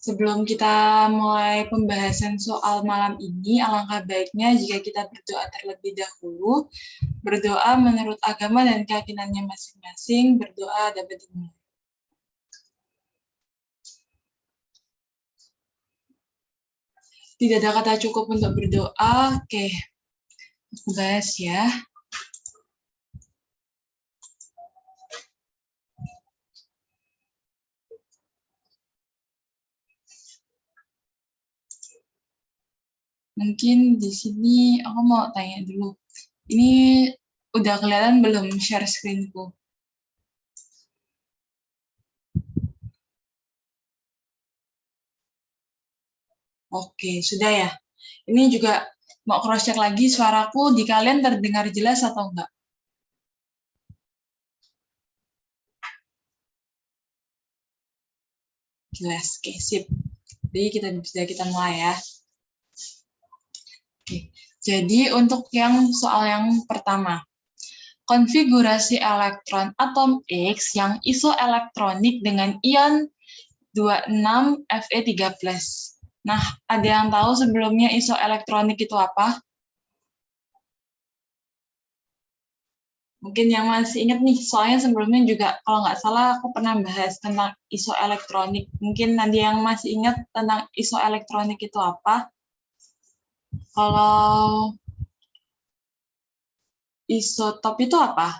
Sebelum kita mulai pembahasan soal malam ini, alangkah baiknya jika kita berdoa terlebih dahulu. Berdoa menurut agama dan keyakinannya masing-masing, berdoa dapat dimulai. Tidak ada kata cukup untuk berdoa. Oke, aku bahas ya. Mungkin di sini aku mau tanya dulu. Ini udah kelihatan belum share screen-ku? Oke, sudah ya. Ini juga mau cross-check lagi suaraku di kalian terdengar jelas atau enggak? Jelas, oke, sip. Jadi kita mulai ya. Oke, jadi untuk soal yang pertama. Konfigurasi elektron atom X yang isoelektronik dengan ion 26 Fe3+. Nah, ada yang tahu sebelumnya isoelektronik itu apa? Mungkin yang masih ingat nih, soalnya sebelumnya juga kalau nggak salah aku pernah bahas tentang isoelektronik. Mungkin nanti yang masih ingat tentang isoelektronik itu apa? Kalau isotop itu apa?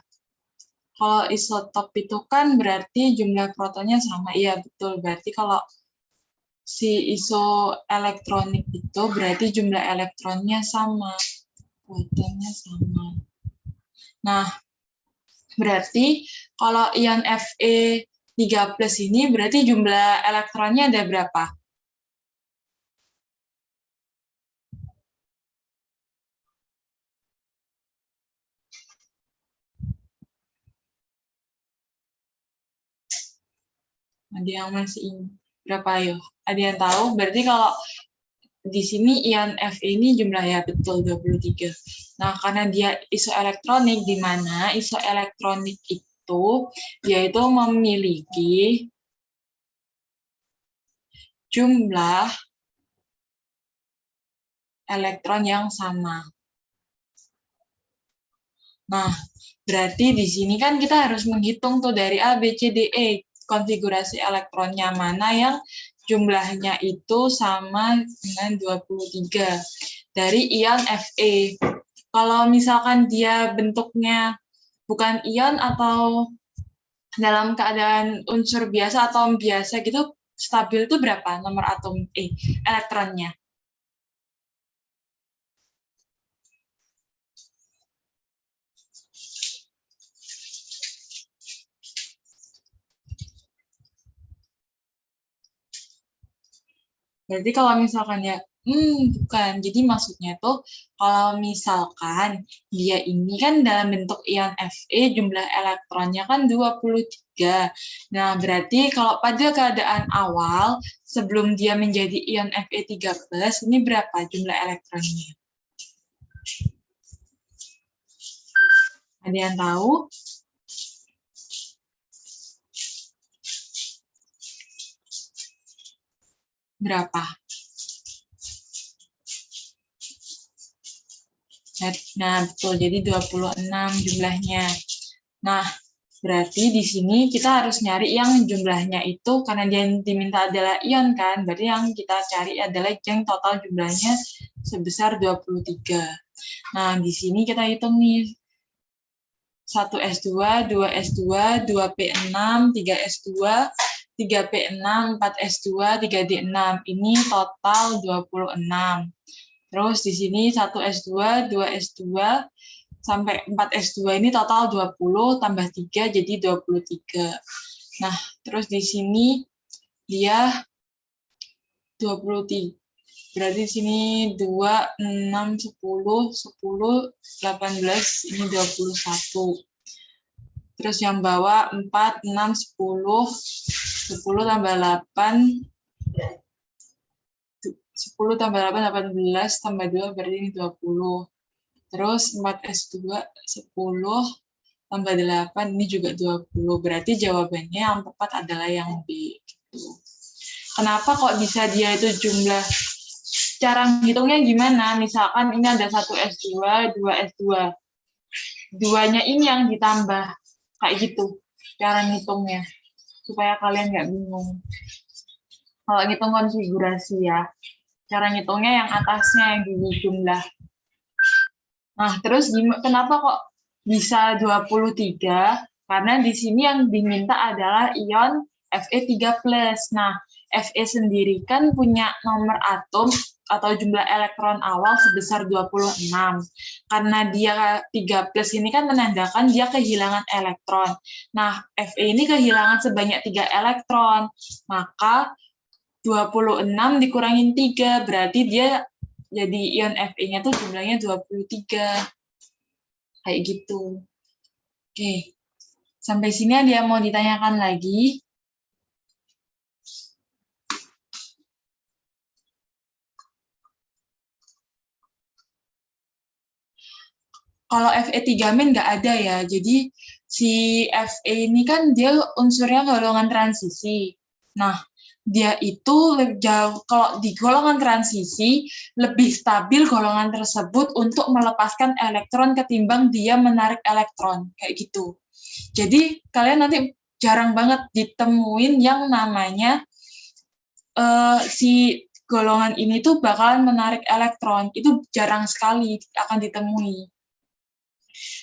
Kalau isotop itu kan berarti jumlah protonnya sama. Iya, betul. Berarti kalau si isoelektronik itu berarti jumlah elektronnya sama, protonnya sama. Nah, berarti kalau ion Fe3+ ini berarti jumlah elektronnya ada berapa? Ada yang masih ingat berapa ayo? Ada yang tahu? Berarti kalau di sini ion Fe ini jumlahnya betul 23. Nah, karena dia isoelektronik, di mana isoelektronik itu yaitu memiliki jumlah elektron yang sama. Nah, berarti di sini kan kita harus menghitung tuh dari A, B, C, D, E, konfigurasi elektronnya mana yang jumlahnya itu sama dengan 23 dari ion Fe. Kalau misalkan dia bentuknya bukan ion atau dalam keadaan unsur biasa atau biasa gitu, stabil itu berapa nomor atom elektronnya? Berarti kalau misalkan ya, bukan. Jadi maksudnya tuh kalau misalkan dia ini kan dalam bentuk ion Fe, jumlah elektronnya kan 23. Nah, berarti kalau pada keadaan awal, sebelum dia menjadi ion Fe3+, ini berapa jumlah elektronnya? Ada yang tahu? Berapa? Nah, betul. Jadi 26 jumlahnya. Nah, berarti di sini kita harus nyari yang jumlahnya itu, karena dia diminta adalah ion kan, berarti yang kita cari adalah yang total jumlahnya sebesar 23. Nah, di sini kita hitung nih, 1S2, 2S2, 2P6, 3S2, 3P6, 4S2, 3D6. Ini total 26. Terus di sini 1S2, 2S2, sampai 4S2 ini total 20 tambah 3 jadi 23. Nah, terus di sini dia 23. Berarti di sini 2, 6, 10, 10, 18, ini 21. Terus yang bawah 4, 6, 10, 10 tambah 8, 10 tambah 8, 18, tambah 2, berarti ini 20. Terus 4S2, 10, tambah 8, ini juga 20. Berarti jawabannya yang tepat adalah yang B. Gitu. Kenapa kok bisa dia itu jumlah, cara ngitungnya gimana? Misalkan ini ada 1 S2, 2 S2. Duanya ini yang ditambah. Kayak gitu cara ngitungnya. Supaya kalian nggak bingung. Kalau ngitung konfigurasi ya. Cara ngitungnya yang atasnya yang dijumlah. Nah, terus kenapa kok bisa 23? Karena di sini yang diminta adalah ion Fe3+. Nah, Fe sendiri kan punya nomor atom atau jumlah elektron awal sebesar 26. Karena dia 3+ ini kan menandakan dia kehilangan elektron. Nah, Fe ini kehilangan sebanyak 3 elektron. Maka 26 dikurangin 3, berarti dia jadi ion Fe-nya tuh jumlahnya 23. Kayak gitu. Oke. Sampai sini ada yang mau ditanyakan lagi? Kalau Fe3- nggak ada ya. Jadi si Fe ini kan dia unsurnya golongan transisi. Nah, dia itu jauh, kalau di golongan transisi lebih stabil golongan tersebut untuk melepaskan elektron ketimbang dia menarik elektron, kayak gitu. Jadi kalian nanti jarang banget ditemuin yang namanya si golongan ini tuh bakalan menarik elektron, itu jarang sekali akan ditemui.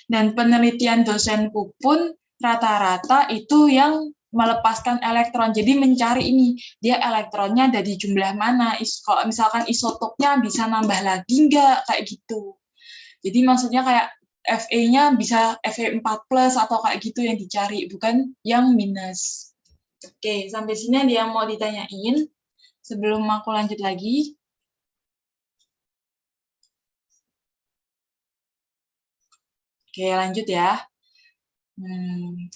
Dan penelitian dosenku pun rata-rata itu yang melepaskan elektron. Jadi mencari ini, dia elektronnya ada di jumlah mana. Kalau misalkan isotopnya bisa nambah lagi nggak, kayak gitu. Jadi maksudnya kayak Fe-nya bisa Fe4+ atau kayak gitu yang dicari, bukan yang minus. Oke, sampai sini ada yang mau ditanyain sebelum aku lanjut lagi. Oke, lanjut ya.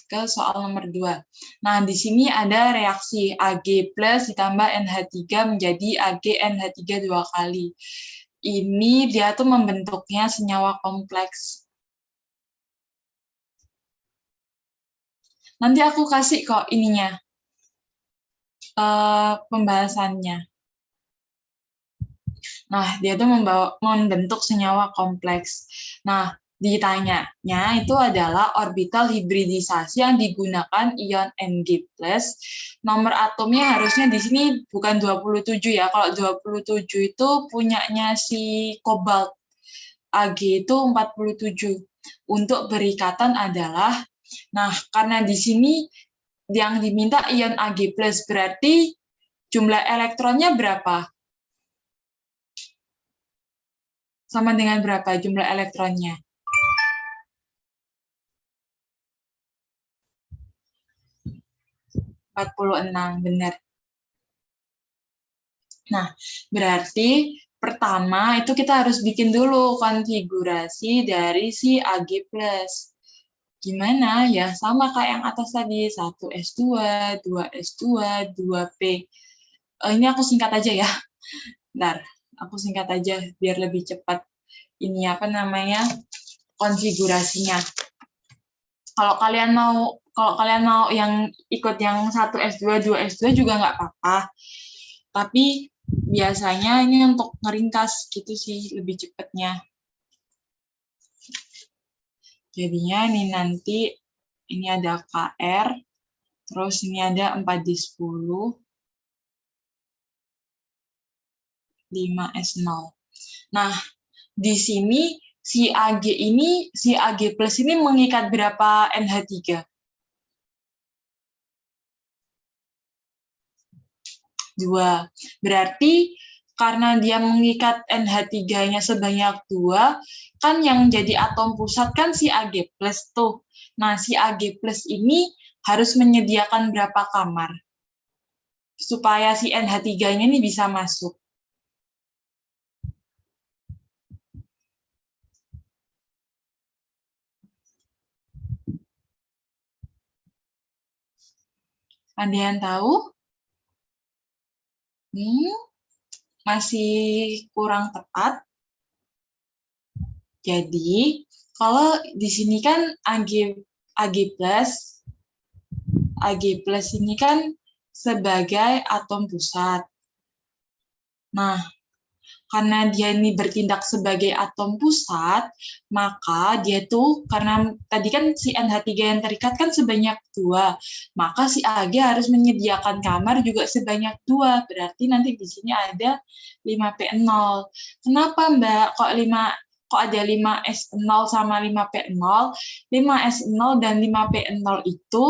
Ke soal nomor 2. Nah, di sini ada reaksi Ag+ ditambah NH3 menjadi Ag NH3 2 kali. Ini dia tuh membentuknya senyawa kompleks. Nanti aku kasih kok ininya, pembahasannya. Nah, dia tuh membentuk senyawa kompleks. Nah, ditanyanya itu adalah orbital hibridisasi yang digunakan ion Ng+. Nomor atomnya harusnya di sini bukan 27 ya. Kalau 27 itu punyanya si kobalt. Ag itu 47. Untuk berikatan adalah, nah karena di sini yang diminta ion Ag+, berarti jumlah elektronnya berapa? Sama dengan berapa jumlah elektronnya? 46, benar. Nah, berarti pertama itu kita harus bikin dulu konfigurasi dari si Ag+. Gimana ya? Sama kayak yang atas tadi, 1 S2, 2 S2, 2P. Ini aku singkat aja ya. Bentar, aku singkat aja biar lebih cepat. Ini apa namanya? Konfigurasinya. Kalau kalian mau yang ikut yang 1 S2, 2 S2 juga nggak apa-apa. Tapi biasanya ini untuk ngeringkas gitu sih lebih cepatnya. Jadinya ini nanti ini ada KR, terus ini ada 4/10, 5S0. Nah, di sini si Ag plus ini mengikat berapa NH3? 2. Berarti karena dia mengikat NH3-nya sebanyak 2, kan yang jadi atom pusat kan si Ag plus tuh. Nah, si Ag plus ini harus menyediakan berapa kamar? Supaya si NH3-nya ini bisa masuk. Ada yang tahu? Masih kurang tepat. Jadi, kalau di sini kan Ag Ag+, Ag+ ini kan sebagai atom pusat. Nah, karena dia ini bertindak sebagai atom pusat, maka dia tuh, karena tadi kan si NH3 yang terikat kan sebanyak 2, maka si Ag harus menyediakan kamar juga sebanyak 2, berarti nanti di sini ada 5P0. Kenapa Mbak kok ada 5S0 sama 5P0? 5S0 dan 5P0 itu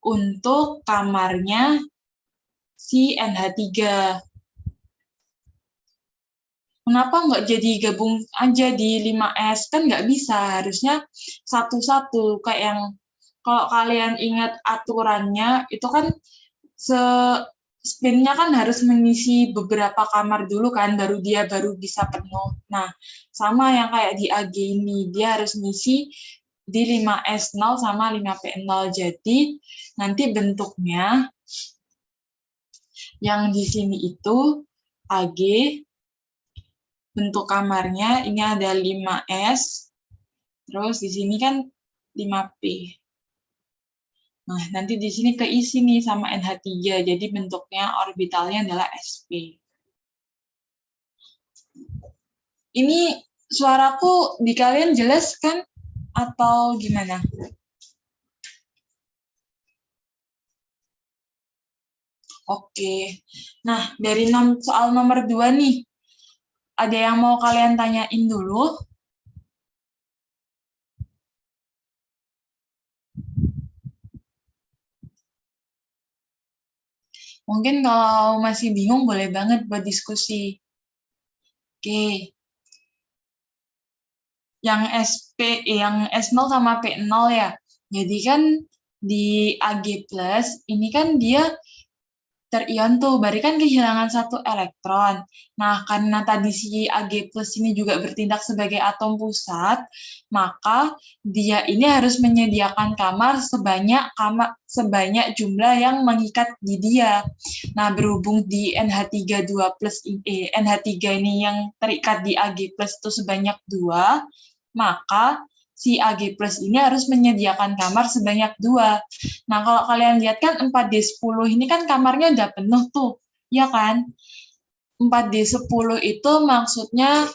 untuk kamarnya si NH3. Kenapa nggak jadi gabung aja di 5S? Kan nggak bisa, harusnya satu-satu. Kayak yang, kalau kalian ingat aturannya, itu kan spinnya kan harus mengisi beberapa kamar dulu kan, baru bisa penuh. Nah, sama yang kayak di Ag ini, dia harus ngisi di 5S0 sama 5P0. Jadi, nanti bentuknya yang di sini itu Ag, bentuk kamarnya ini ada 5S, terus di sini kan 5P. Nah, nanti di sini keisi nih sama NH3, jadi bentuknya orbitalnya adalah sp. Ini suaraku di kalian jelas kan? Atau gimana? Oke. Nah, dari soal nomor 2 nih, ada yang mau kalian tanyain dulu? Mungkin kalau masih bingung, boleh banget buat diskusi. Oke. Yang S0 sama P0 ya. Jadi kan di Ag+, ini kan dia terion tuh, berarti kan kehilangan 1 elektron. Nah, karena tadi si Ag+ ini juga bertindak sebagai atom pusat, maka dia ini harus menyediakan kamar sebanyak jumlah yang mengikat di dia. Nah, berhubung di NH3 ini yang terikat di Ag+ itu sebanyak 2, maka si Ag+ ini harus menyediakan kamar sebanyak 2. Nah, kalau kalian lihat kan 4D10 ini kan kamarnya udah penuh tuh, ya kan? 4D10 itu maksudnya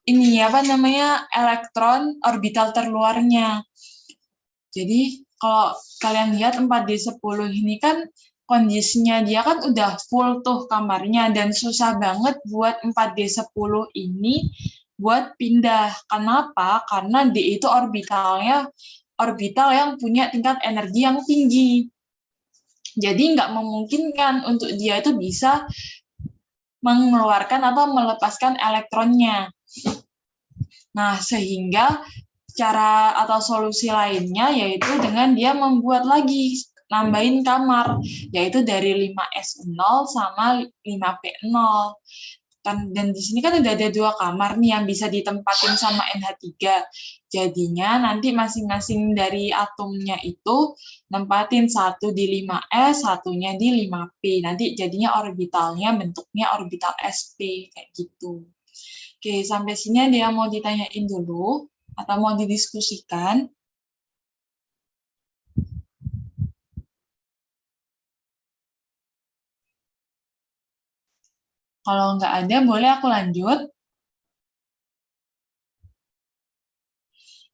ini apa namanya, elektron orbital terluarnya. Jadi, kalau kalian lihat 4D10 ini kan kondisinya dia kan udah full tuh kamarnya, dan susah banget buat 4D10 ini buat pindah. Kenapa? Karena D itu orbital yang punya tingkat energi yang tinggi. Jadi nggak memungkinkan untuk dia itu bisa mengeluarkan atau melepaskan elektronnya. Nah, sehingga cara atau solusi lainnya yaitu dengan dia membuat lagi, nambahin kamar, yaitu dari 5S0 sama 5P0. Dan di sini kan udah ada 2 kamar nih yang bisa ditempatin sama NH3. Jadinya nanti masing-masing dari atomnya itu nempatin satu di 5S, satunya di 5P. Nanti jadinya orbitalnya bentuknya orbital sp, kayak gitu. Oke, sampai sini ada yang mau ditanyain dulu atau mau didiskusikan? Kalau nggak ada, boleh aku lanjut.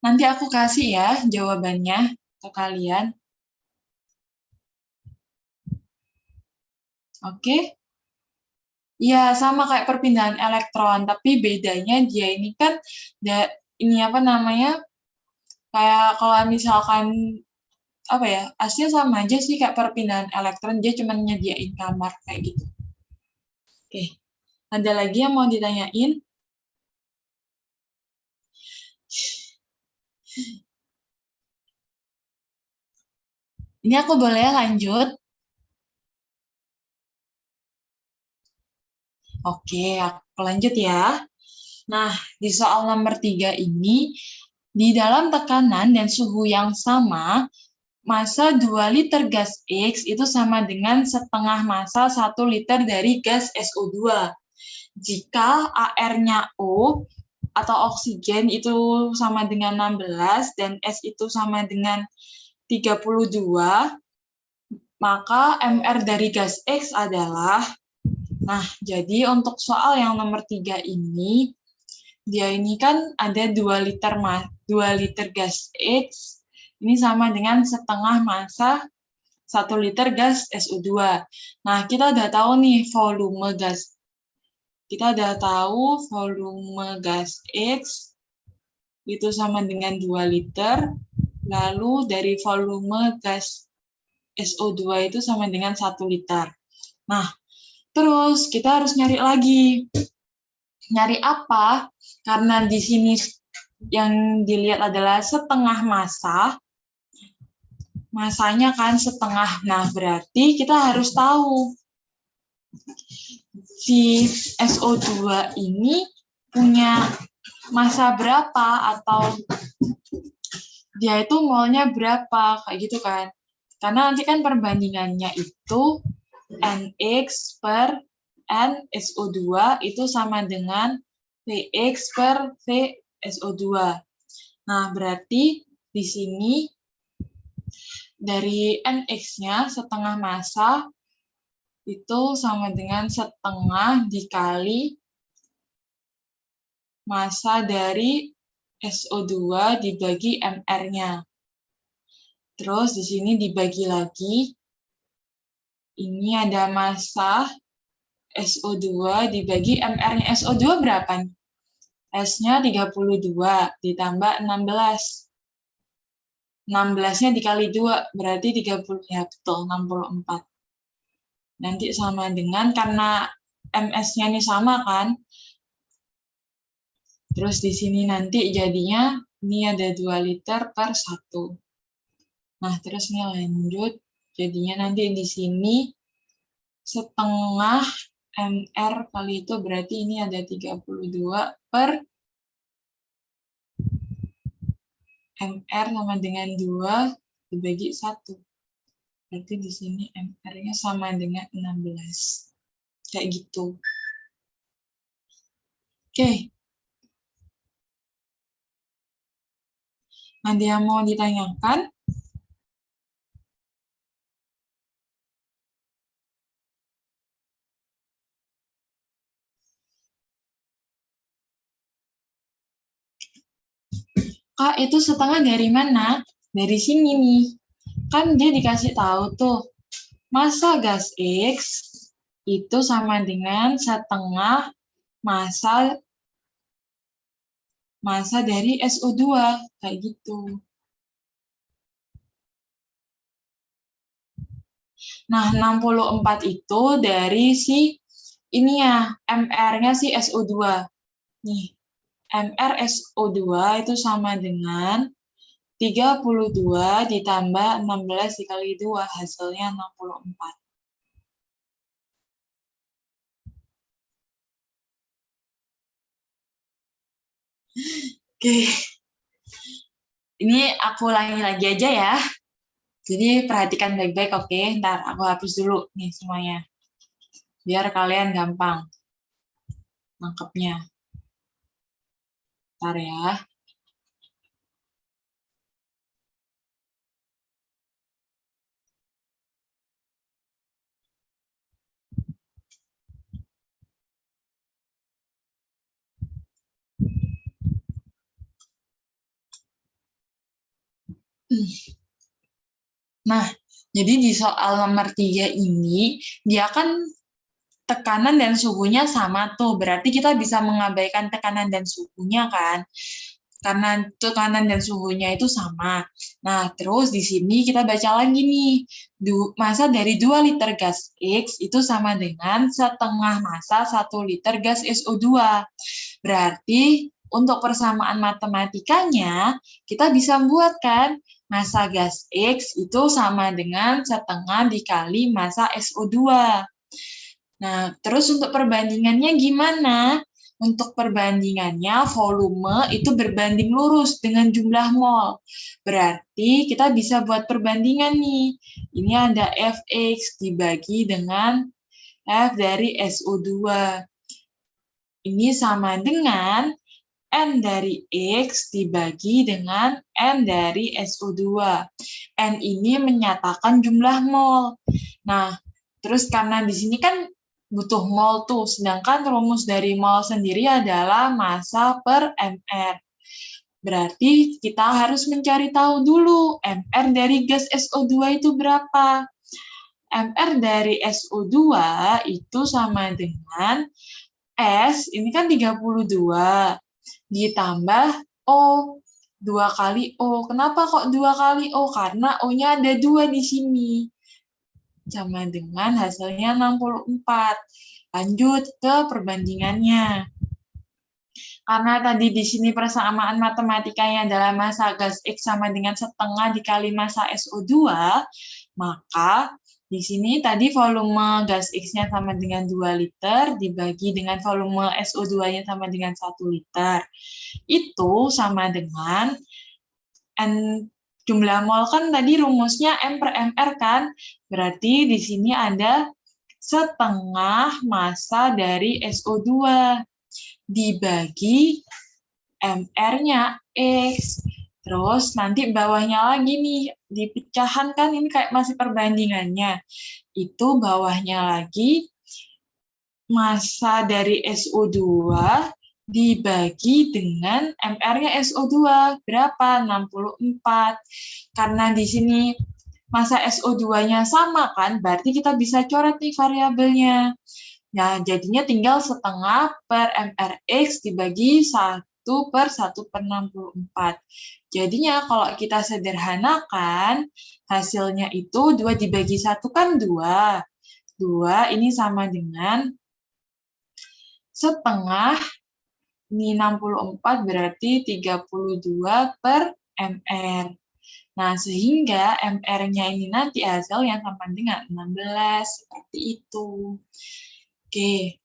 Nanti aku kasih ya jawabannya ke kalian. Oke? Ya, sama kayak perpindahan elektron, tapi bedanya dia ini kan, ini apa namanya, kayak kalau misalkan, apa ya, aslinya sama aja sih kayak perpindahan elektron, dia cuma nyediain kamar, kayak gitu. Oke, ada lagi yang mau ditanyain? Ini aku boleh lanjut? Oke, aku lanjut ya. Nah, di soal nomor 3 ini, di dalam tekanan dan suhu yang sama, massa 2 liter gas X itu sama dengan setengah massa 1 liter dari gas SO2. Jika AR-nya O, atau oksigen itu sama dengan 16 dan S itu sama dengan 32, maka MR dari gas X adalah, nah jadi untuk soal yang nomor 3 ini, dia ini kan ada 2 liter gas X, ini sama dengan setengah massa 1 liter gas SO2. Nah, kita udah tahu nih volume gas. Kita udah tahu volume gas X itu sama dengan 2 liter, lalu dari volume gas SO2 itu sama dengan 1 liter. Nah, terus kita harus nyari lagi. Nyari apa? Karena di sini yang dilihat adalah setengah massa, masanya kan setengah. Nah, berarti kita harus tahu si SO2 ini punya massa berapa atau dia itu molnya berapa, kayak gitu kan. Karena nanti kan perbandingannya itu NX per N SO2 itu sama dengan VX per V SO2. Nah, berarti di sini dari NX-nya setengah massa itu sama dengan setengah dikali massa dari SO2 dibagi MR-nya. Terus di sini dibagi lagi. Ini ada massa SO2 dibagi MR-nya. SO2 berapa nih? S-nya 32 ditambah 16. 16-nya dikali 2, berarti 30. Ya, betul, 64. Nanti sama dengan, karena MS-nya ini sama kan, terus di sini nanti jadinya, ini ada 2 liter per 1. Nah, terus ini lanjut, jadinya nanti di sini setengah MR kali itu berarti ini ada 32 per MR sama dengan 2 dibagi 1. Berarti di sini MR-nya sama dengan 16. Kayak gitu. Oke. Ada yang mau ditanyakan? Kak, itu setengah dari mana? Dari sini nih. Kan dia dikasih tahu tuh, massa gas X itu sama dengan setengah massa dari SO2. Kayak gitu. Nah, 64 itu dari si ini ya, MR-nya si SO2. Nih, MR SO2 itu sama dengan 32 ditambah 16 dikali 2, hasilnya 64. Oke, ini aku ulangi lagi aja ya. Jadi perhatikan baik-baik, oke? Ntar aku hapus dulu nih semuanya. Biar kalian gampang nangkepnya. Ntar ya. Nah, jadi di soal nomor 3 ini, dia kan tekanan dan suhunya sama tuh. Berarti kita bisa mengabaikan tekanan dan suhunya kan. Karena tekanan dan suhunya itu sama. Nah, terus di sini kita baca lagi nih. Massa dari 2 liter gas X itu sama dengan setengah massa 1 liter gas SO2. Berarti untuk persamaan matematikanya, kita bisa buat kan, massa gas X itu sama dengan setengah dikali massa SO2. Nah, terus untuk perbandingannya gimana? Untuk perbandingannya, volume itu berbanding lurus dengan jumlah mol. Berarti kita bisa buat perbandingan nih. Ini ada Fx dibagi dengan F dari SO2. Ini sama dengan N dari X dibagi dengan N dari SO2. N ini menyatakan jumlah mol. Nah, terus karena di sini kan butuh mol tuh, sedangkan rumus dari mol sendiri adalah massa per mR. Berarti kita harus mencari tahu dulu mR dari gas SO2 itu berapa. mR dari SO2 itu sama dengan S, ini kan 32, ditambah O, 2 kali O. Kenapa kok 2 kali O? Karena O-nya ada 2 di sini. Sama dengan hasilnya 64. Lanjut ke perbandingannya. Karena tadi di sini persamaan matematikanya adalah massa gas X sama dengan setengah dikali massa SO2, maka di sini tadi volume gas X-nya sama dengan 2 liter dibagi dengan volume SO2-nya sama dengan 1 liter. Itu sama dengan N jumlah mol kan tadi rumusnya M per MR kan? Berarti di sini ada setengah massa dari SO2 dibagi MR-nya X. Terus nanti bawahnya lagi nih, di pecahan kan ini kayak masih perbandingannya. Itu bawahnya lagi massa dari SO2 dibagi dengan MR-nya SO2. Berapa? 64. Karena di sini massa SO2-nya sama kan, berarti kita bisa coret nih variabelnya. Nah, jadinya tinggal setengah per MRX dibagi 1 per 1 per 64. Jadinya kalau kita sederhanakan, hasilnya itu 2 dibagi 1 kan 2. 2 ini sama dengan setengah, ini 64 berarti 32 per MR. Nah, sehingga MR-nya ini nanti hasil yang sama dengan 16, seperti itu. Oke,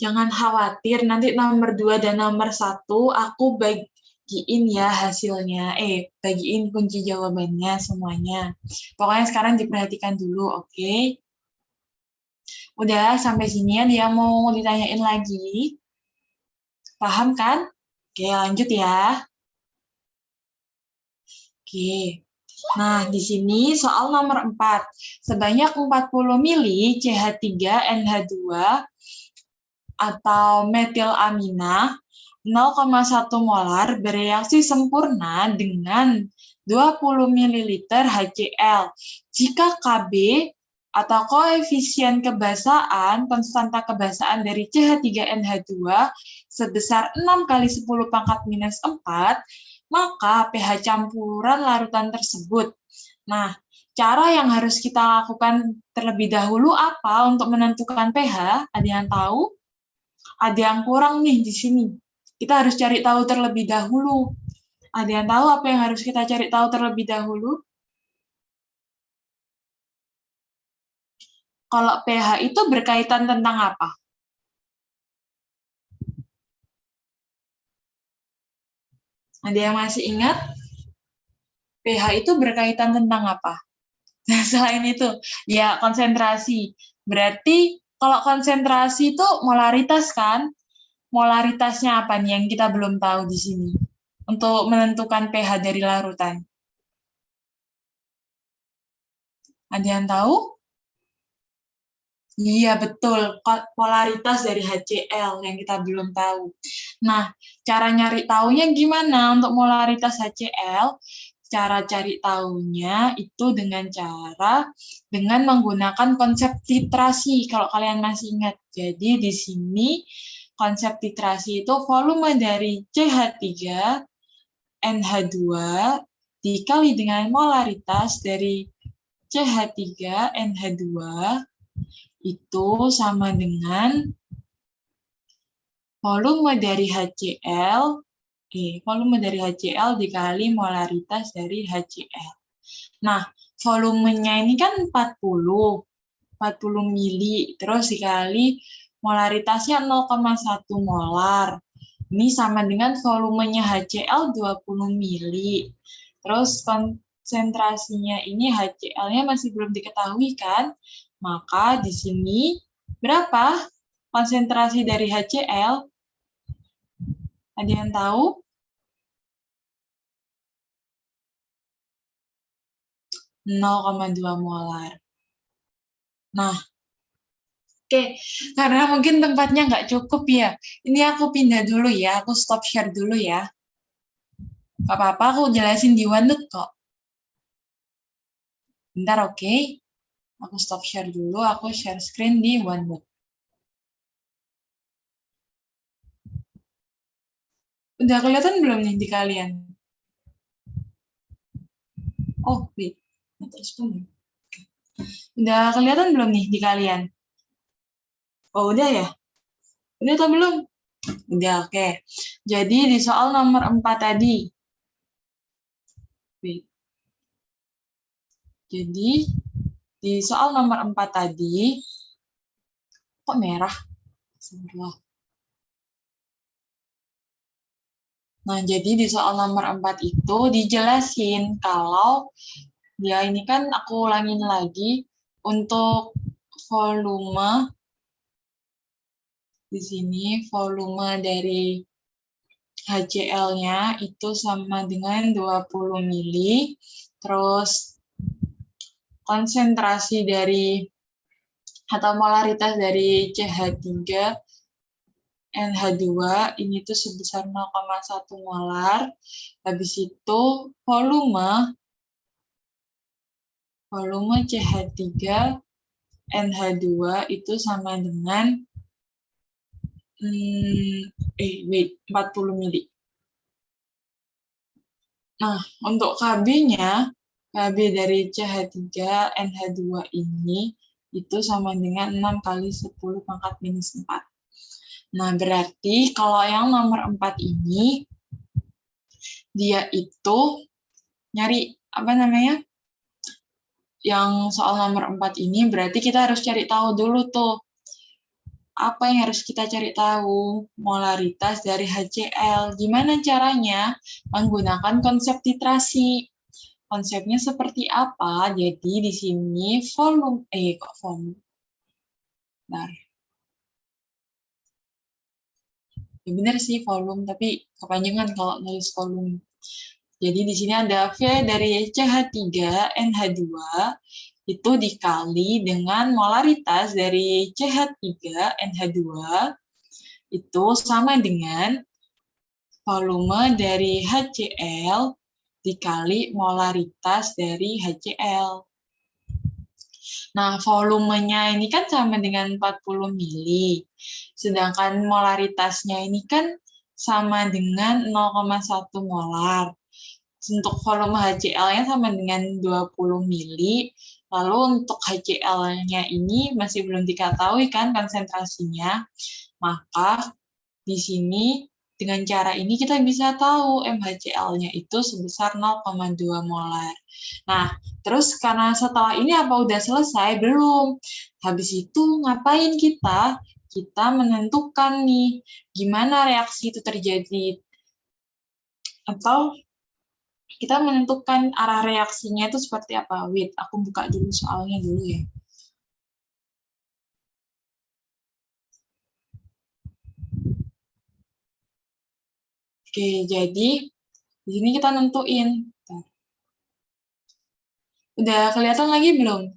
jangan khawatir, nanti nomor 2 dan nomor 1 aku bagiin ya hasilnya. Bagiin kunci jawabannya semuanya. Pokoknya sekarang diperhatikan dulu, oke? Udah, sampai sini ada yang mau ditanyain lagi? Paham kan? Oke, lanjut ya. Oke. Nah, di sini soal nomor 4. Sebanyak 40 mili CH3NH2 atau metilamina 0,1 molar bereaksi sempurna dengan 20 ml HCl. Jika Kb atau koefisien kebasaan, konstanta kebasaan dari CH3NH2 sebesar 6 kali 10 pangkat minus 4, maka pH campuran larutan tersebut. Nah, cara yang harus kita lakukan terlebih dahulu apa untuk menentukan pH? Ada yang tahu? Ada yang kurang nih di sini. Kita harus cari tahu terlebih dahulu. Ada yang tahu apa yang harus kita cari tahu terlebih dahulu? Kalau pH itu berkaitan tentang apa? Ada yang masih ingat? pH itu berkaitan tentang apa? Nah, selain itu, ya konsentrasi. Berarti kalau konsentrasi itu molaritas kan? Molaritasnya apa nih yang kita belum tahu di sini? Untuk menentukan pH dari larutan. Ada yang tahu? Iya, betul. Polaritas dari HCl yang kita belum tahu. Nah, cara nyari taunya gimana untuk molaritas HCl? Cara cari taunya itu dengan menggunakan konsep titrasi, kalau kalian masih ingat. Jadi, di sini konsep titrasi itu volume dari CH3NH2 dikali dengan molaritas dari CH3NH2 itu sama dengan volume dari HCl dikali molaritas dari HCl. Nah, volumenya ini kan 40 mili, terus dikali molaritasnya 0,1 molar. Ini sama dengan volumenya HCl 20 mili. Terus konsentrasinya ini HCl-nya masih belum diketahui kan? Maka di sini berapa konsentrasi dari HCl? Ada yang tahu? 0,2 molar. Nah, oke, karena mungkin tempatnya nggak cukup ya. Ini aku pindah dulu ya, aku stop share dulu ya. Gak apa-apa, aku jelasin di OneNote kok. Bentar, oke. Aku stop share dulu, aku share screen di OneNote. Udah kelihatan belum nih di kalian? Oh, wait. Terus pun. Udah kelihatan belum nih di kalian? Oh, udah ya? Udah atau belum? Udah, oke. Jadi di soal nomor 4 tadi. Wait. Jadi di soal nomor 4 tadi, kok merah? Sebentar. Nah, jadi di soal nomor 4 itu dijelasin kalau dia ini kan aku ulangin lagi untuk volume di sini volume dari HCl-nya itu sama dengan 20 mili. Terus konsentrasi dari atau molaritas dari CH3 NH2 ini tuh sebesar 0,1 molar. Habis itu volume CH3 NH2 itu sama dengan 40 mili. Nah, untuk KB-nya, KB dari CH3 NH2 ini itu sama dengan 6 kali 10 pangkat minus 4. Nah, berarti kalau yang nomor 4 ini, dia itu nyari, apa namanya, yang soal nomor 4 ini berarti kita harus cari tahu dulu tuh, apa yang harus kita cari tahu? Molaritas dari HCl. Gimana caranya? Menggunakan konsep titrasi. Konsepnya seperti apa? Jadi di sini volume, kok volume? Bentar. Ya benar sih volume, tapi kepanjangan kalau nulis volume. Jadi di sini ada V dari CH3 NH2 itu dikali dengan molaritas dari CH3 NH2 itu sama dengan volume dari HCl dikali molaritas dari HCl. Nah, volumenya ini kan sama dengan 40 mili. Sedangkan molaritasnya ini kan sama dengan 0,1 molar. Untuk volume HCl-nya sama dengan 20 mili. Lalu untuk HCl-nya ini masih belum diketahui kan konsentrasinya. Maka di sini dengan cara ini kita bisa tahu MHCl-nya itu sebesar 0,2 molar. Nah, terus karena setelah ini apa udah selesai? Belum. Habis itu ngapain kita? Kita menentukan nih gimana reaksi itu terjadi. Atau kita menentukan arah reaksinya itu seperti apa. Wait, aku buka dulu soalnya dulu ya. Oke, jadi di sini kita nentuin. Udah kelihatan lagi belum?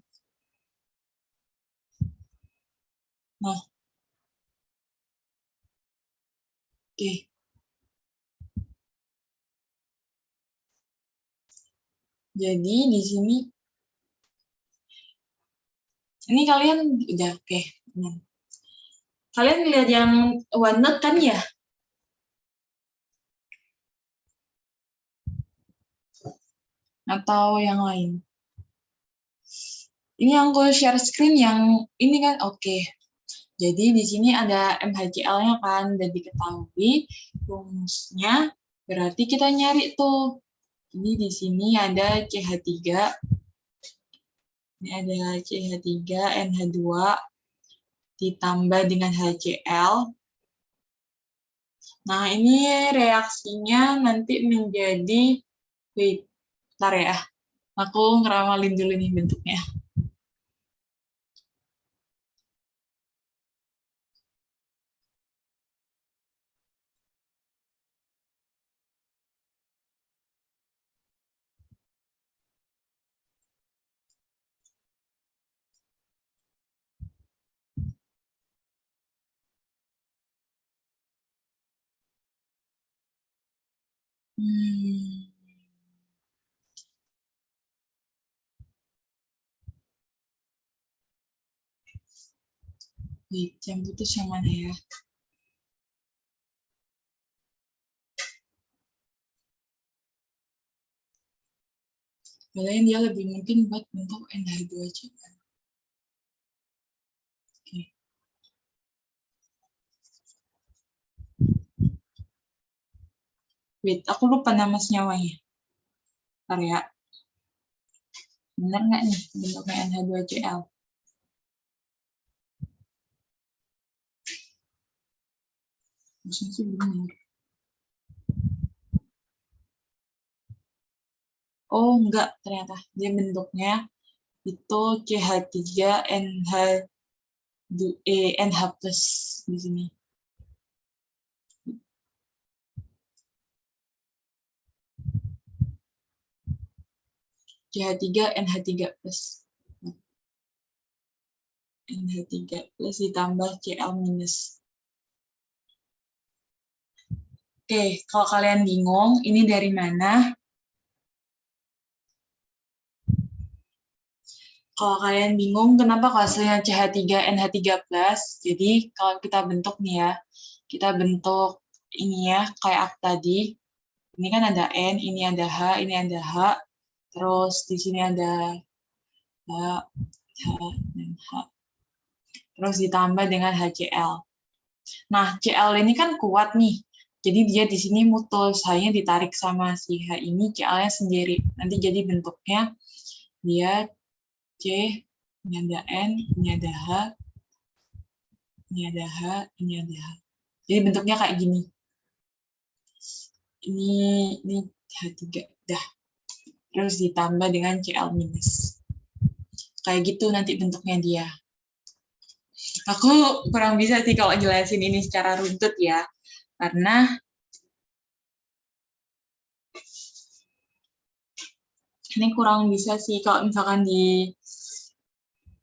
Nah, oke. Jadi di sini ini kalian udah oke. Nah, kalian lihat yang OneNote kan ya? Atau yang lain? Ini yang aku share screen yang ini kan oke. Jadi di sini ada MHCl-nya kan udah diketahui rumusnya. Berarti kita nyari tuh. Jadi di sini ada CH3. Ini ada CH3 NH2 ditambah dengan HCl. Nah, ini reaksinya nanti menjadi, wait, bentar ya, aku ngeramalin dulu nih bentuknya. Baik, yang putus yang mana ya? Kalian dia lebih mungkin buat bentuk NH2Cl. Oke. Wait, aku lupa nama senyawanya. Bentar ya. Benar nggak nih bentuknya NH2Cl? Maksudnya sih benar. Oh, enggak, ternyata. Dia bentuknya itu CH3NH plus di sini. CH3NH3 plus. NH3 plus ditambah Cl minus. Oke, kalau kalian bingung, ini dari mana? Kalau kalian bingung kenapa hasilnya CH3NH3+, jadi kalau kita bentuk nih ya, kita bentuk ini ya, kayak aku tadi. Ini kan ada N, ini ada H, ini ada H. Terus di sini ada H, H, dan H. Terus ditambah dengan HCl. Nah, Cl ini kan kuat nih. Jadi dia di sini mutus, hanya ditarik sama si H ini, Cl-nya sendiri. Nanti jadi bentuknya dia C, ini ada N, ini ada H, ini ada H, ini ada H. Jadi bentuknya kayak gini. Ini H3, dah. Terus ditambah dengan Cl minus. Kayak gitu nanti bentuknya dia. Aku kurang bisa sih kalau jelasin ini secara runtut ya. Karena ini kurang bisa sih kalau misalkan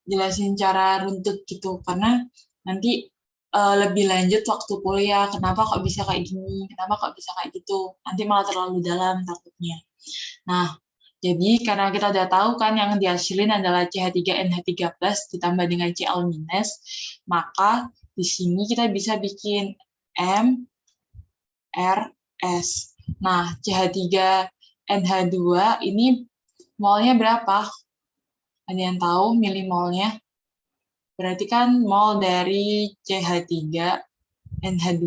dijelasin cara runtut gitu. Karena nanti lebih lanjut waktu kuliah, kenapa kok bisa kayak gini, kenapa kok bisa kayak gitu. Nanti malah terlalu dalam takutnya. Nah, jadi karena kita udah tahu kan yang dihasilin adalah CH3NH3+ ditambah dengan Cl-, maka di sini kita bisa bikin M, R, S. Nah, CH3NH2 ini molnya berapa? Ada yang tahu milimolnya? Berarti kan mol dari CH3NH2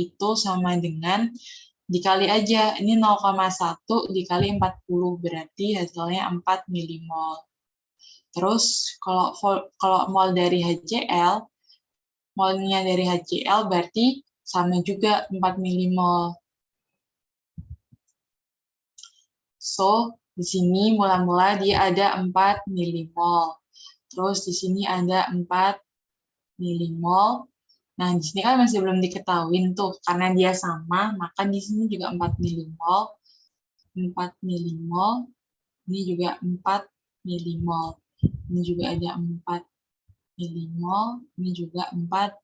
itu sama dengan dikali aja, ini 0,1 dikali 40, berarti hasilnya 4 milimol. Terus kalau mol dari HCl, molnya dari HCl berarti sama juga 4 milimol. So, di sini mula-mula dia ada 4 milimol. Terus di sini ada 4 milimol. Nah, di sini kan masih belum diketahui tuh, karena dia sama, maka di sini juga 4 milimol. 4 milimol, ini juga 4 milimol. Ini juga ada 4 milimol, ini juga 4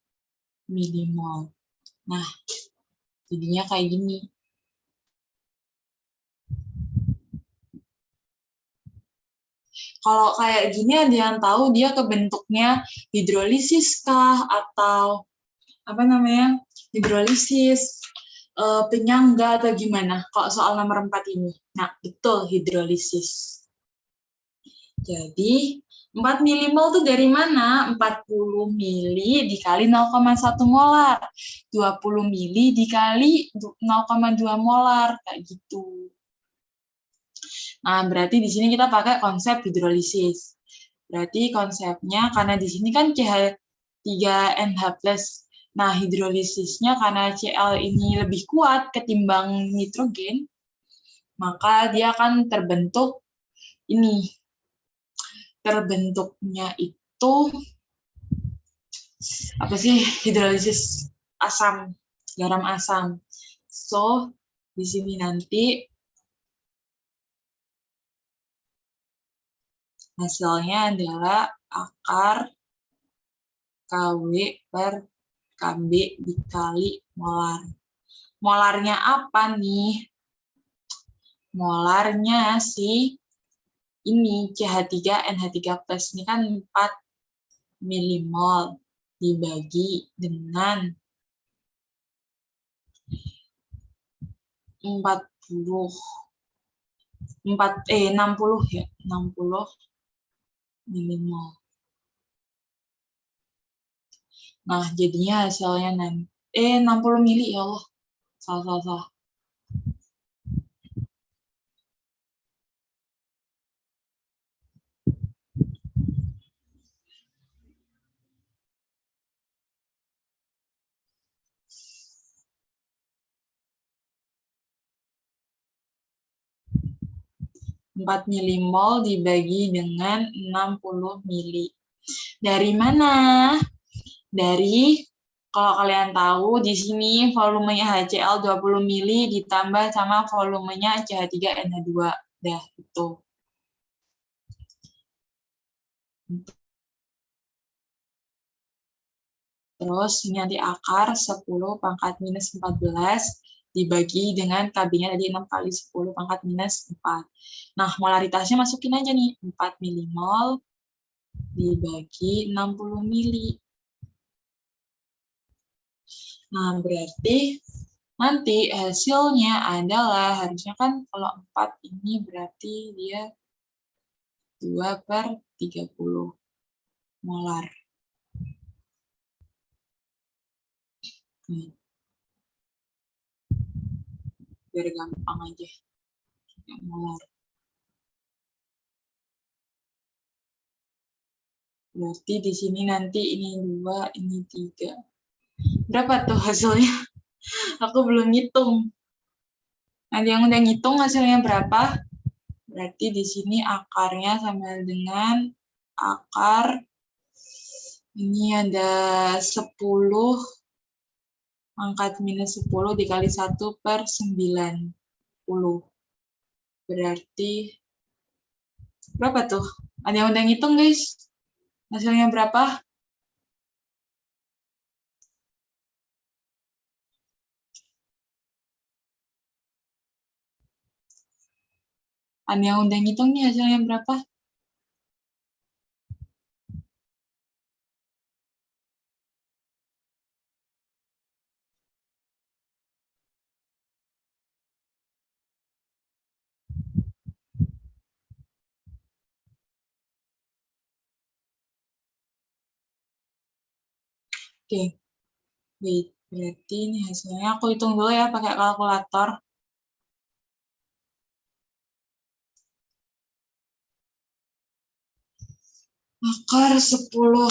milimol. Nah, jadinya kayak gini. Kalau kayak gini ada yang tahu dia kebentuknya hidrolisis kah atau apa namanya? Hidrolisis penyangga atau gimana? Kalau soal nomor 4 ini. Nah, betul hidrolisis. Jadi 4 milimol itu dari mana? 40 mili dikali 0,1 molar. 20 mili dikali 0,2 molar. Kayak gitu. Nah, berarti di sini kita pakai konsep hidrolisis. Berarti konsepnya, karena di sini kan CH3NH+. Nah, hidrolisisnya karena Cl ini lebih kuat ketimbang nitrogen, maka dia akan terbentuk ini. Terbentuknya itu apa sih? Hidrolisis asam, garam asam. So, di sini nanti hasilnya adalah akar KW per KB dikali molar. Molarnya apa nih? molarnya si ini CH3NH3+, ini kan 4 milimol dibagi dengan 60 ya, 60 milimol. Nah, jadinya hasilnya 60 mili, ya Allah. Salah. 4 milimol dibagi dengan 60 mili. Dari mana? Dari, kalau kalian tahu, di sini volumenya HCl 20 mili ditambah sama volumenya CH3NH2. Dah, itu. Terus ini nanti akar 10 pangkat minus 14 dibagi dengan KB-nya tadi 6 kali 10 pangkat minus 4. Nah, molaritasnya masukin aja nih, 4 milimol dibagi 60 mili. Nah, berarti nanti hasilnya adalah, harusnya kan kalau 4 ini berarti dia 2/30 molar. Biar gampang aja. Molar. Berarti di sini nanti ini 2, ini 3. Berapa tuh hasilnya? Aku belum ngitung. Ada yang udah ngitung hasilnya berapa? Berarti di sini akarnya sama dengan akar ini ada 10 pangkat minus 10 dikali 1/90. Berarti berapa tuh? Ada yang udah ngitung, guys? Hasilnya berapa? Ada yang udah ngitung nih hasilnya berapa? Oke, wait. Berarti ini hasilnya aku hitung dulu ya pakai kalkulator. Akar 10.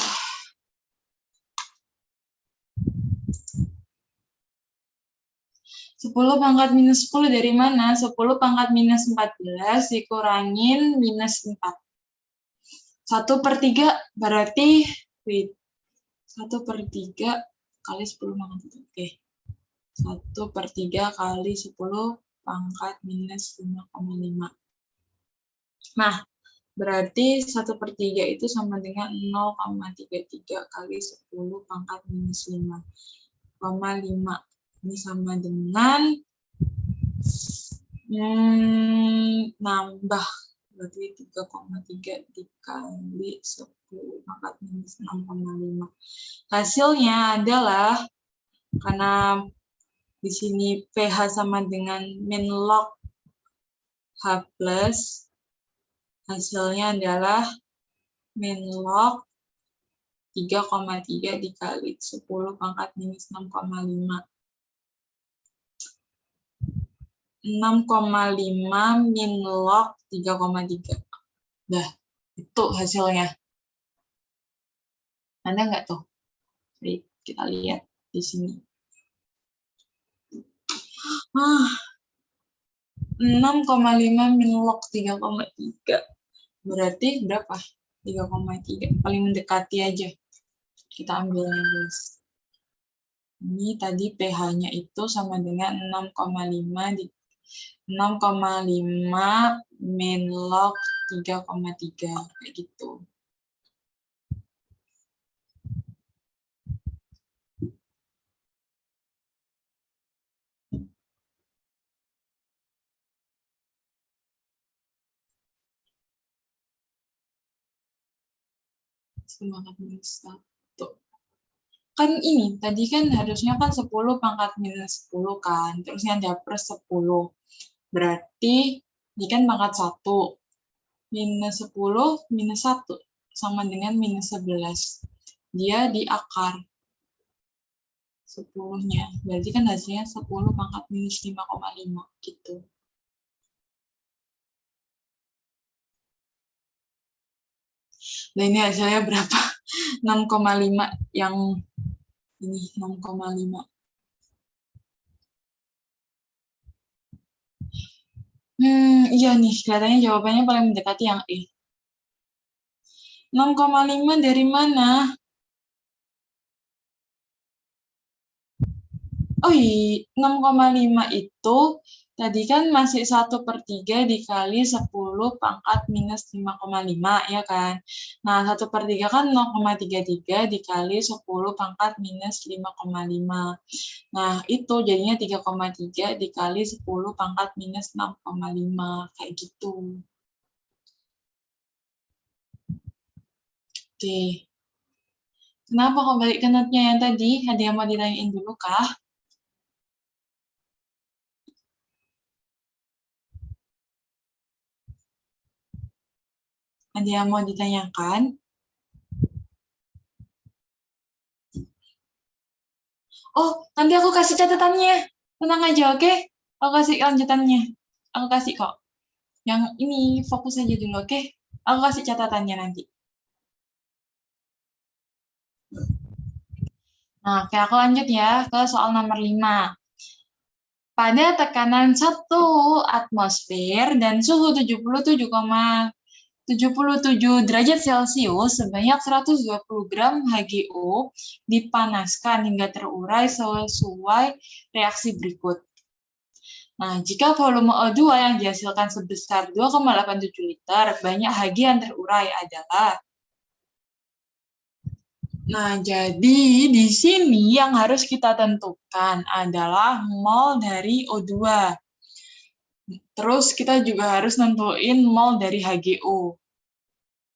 10 pangkat minus 10 dari mana? 10 pangkat minus 14 dikurangin minus 4. 1/3 berarti, wait, 1/3 kali 10 pangkat 1. Oke. 1/3 kali 10 pangkat minus 5,5. Nah, berarti 1/3 itu sama dengan 0,33 kali 10 pangkat minus 5,5. Ini sama dengan nambah, berarti 3,3 dikali 10 pangkat minus 6,5. Hasilnya adalah, karena di sini pH sama dengan min log H+, hasilnya adalah min log 3,3 dikali 10 pangkat minus 6,5. 6,5 min log 3,3. Dah, itu hasilnya. Ada nggak tuh? Baik, kita lihat di sini. 6,5 min log 3,3. Berarti berapa? 3,3. Paling mendekati aja. Kita ambilnya, guys. Ini tadi pH-nya itu sama dengan 6,5 min log 3,3. Kayak gitu. pangkat minus 1. Kan ini, tadi kan harusnya kan 10 pangkat minus 10 kan, terusnya ada plus 10. Berarti ini kan pangkat 1. Minus 10 minus 1 sama dengan minus 11. Dia di akar 10-nya. Berarti kan hasilnya 10 pangkat minus 5,5 gitu. Nah ini hasilnya berapa? 6,5 yang ini 6,5. Iya nih, kelihatannya jawabannya paling mendekati yang E. 6,5 dari mana? Oh iya, 6,5 itu tadi kan masih 1/3 dikali 10 pangkat minus 5,5, ya kan? Nah, 1/3 kan 0,33 dikali 10 pangkat minus 5,5. Nah, itu jadinya 3,3 dikali 10 pangkat minus 6,5. Kayak gitu. Oke. Kenapa kok balik ke notnya yang tadi? Ada yang mau ditanyain dulu kah? Ada yang mau ditanyakan? Oh, nanti aku kasih catatannya. Tenang aja, oke? Aku kasih lanjutannya. Aku kasih kok. Yang ini fokus aja dulu, oke? Aku kasih catatannya nanti. Nah, oke, aku lanjut ya ke soal nomor 5. Pada tekanan 1 atmosfer dan suhu 77,77 derajat Celcius sebanyak 120 gram HGO dipanaskan hingga terurai sesuai reaksi berikut. Nah, jika volume O2 yang dihasilkan sebesar 2,87 liter, banyak Hg yang terurai adalah. Nah, jadi di sini yang harus kita tentukan adalah mol dari O2. Terus kita juga harus nentuin mol dari HGO.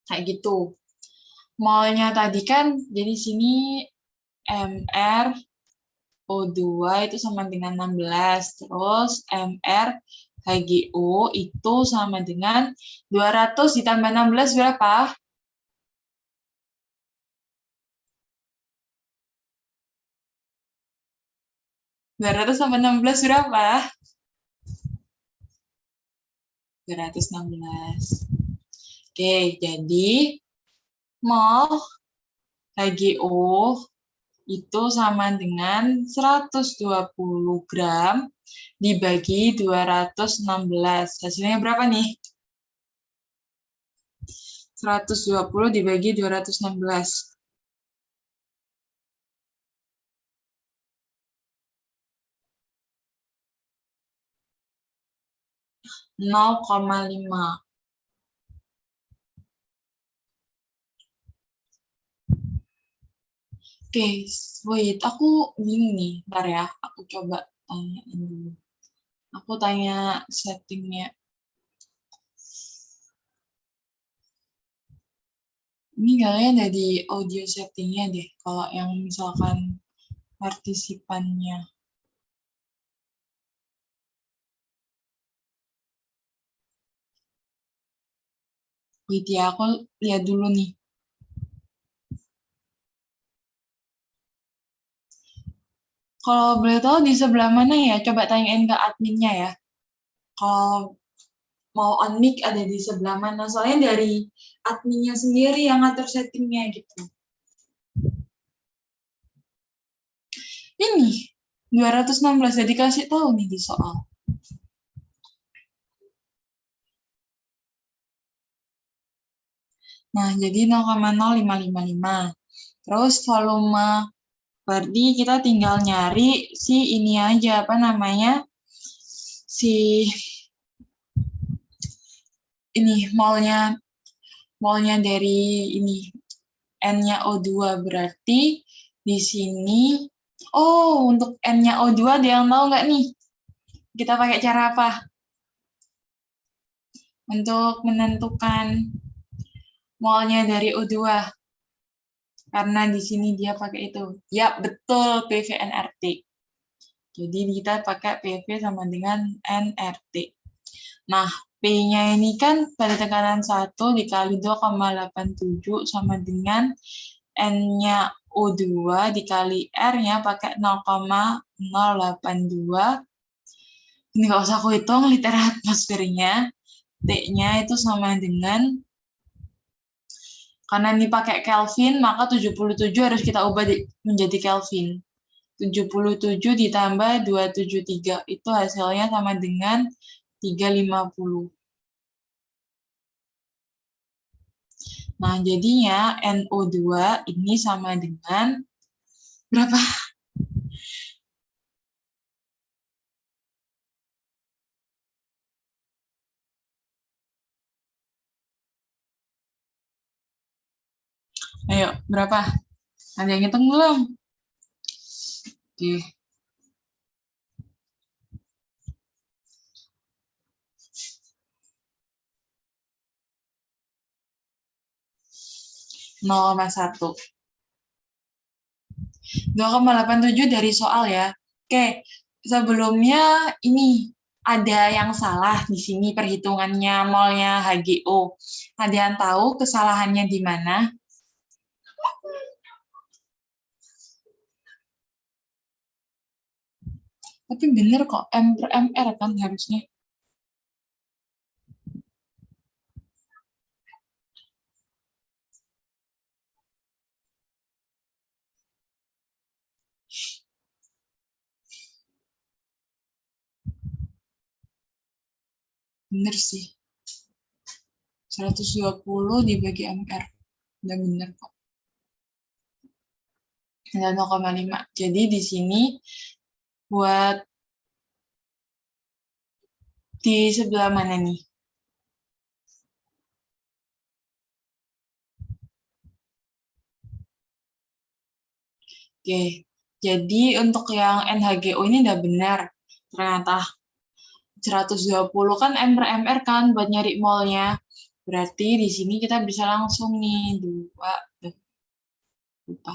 Kayak gitu. Molnya tadi kan, jadi sini Mr O2 itu sama dengan 16. Terus Mr HGO itu sama dengan 200 ditambah 16 berapa? 200 tambah 16 berapa? 216. Oke, jadi mol HGO itu sama dengan 120 gram dibagi 216. Hasilnya berapa nih? 120 dibagi 216. 0,5. Oke, wait, aku bingung nih. Bentar ya, aku coba tanyain dulu. Aku tanya settingnya. Ini kayaknya ada di audio settingnya deh, kalau yang misalkan partisipannya. Wait ya, aku lihat dulu nih. Kalau boleh tahu di sebelah mana ya? Coba tanyain ke adminnya ya. Kalau mau on mic ada di sebelah mana? Soalnya dari adminnya sendiri yang ngatur settingnya gitu. Ini 216 jadi kasih tahu nih di soal. Nah, jadi 0,0555. Terus volume berarti kita tinggal nyari si ini aja, apa namanya? Si ini molnya dari ini N-nya O2 berarti di sini untuk N-nya O2 ada yang tahu nggak nih? Kita pakai cara apa? Untuk menentukan molnya dari O2. Karena di sini dia pakai itu. Ya, betul, PV nRT. Jadi kita pakai PV sama dengan nRT. Nah, P-nya ini kan pada tekanan 1 dikali 2,87 sama dengan N-nya O2 dikali R-nya pakai 0,082. Ini nggak usah aku hitung liter atmosfernya. T-nya itu sama dengan, karena ini pakai Kelvin, maka 77 harus kita ubah menjadi Kelvin. 77 ditambah 273, itu hasilnya sama dengan 350. Nah, jadinya NO2 ini sama dengan berapa? Ayo, berapa? Ada yang ngitung belum? Oke. (0,1). 2,87 dari soal ya. Oke, sebelumnya ini ada yang salah di sini perhitungannya molnya HGO. Ada yang tahu kesalahannya di mana? Tapi bener kok, M per MR kan harusnya. Bener sih. 120 dibagi MR. Udah bener kok. Ada 0,5. Jadi di sini buat di sebelah mana nih? Oke, jadi untuk yang NHGO ini udah benar. Ternyata 120 kan M per MR kan buat nyari molnya. Berarti di sini kita bisa langsung nih 2, lupa.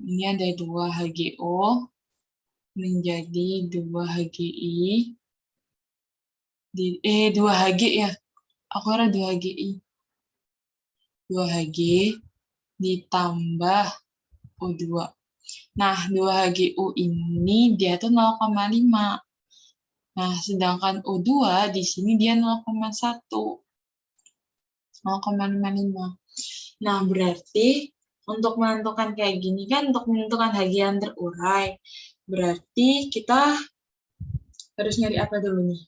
Ini ada 2 HGO menjadi 2 HGI. 2 HG ya. Aku kira 2 HGI. 2 HG ditambah O2. Nah, 2 HGU ini dia tuh 0,5. Nah, sedangkan O2 di sini dia 0,1. 0,55. Nah, berarti untuk menentukan kayak gini kan, untuk menentukan HG yang terurai, berarti kita harus nyari apa dulu nih?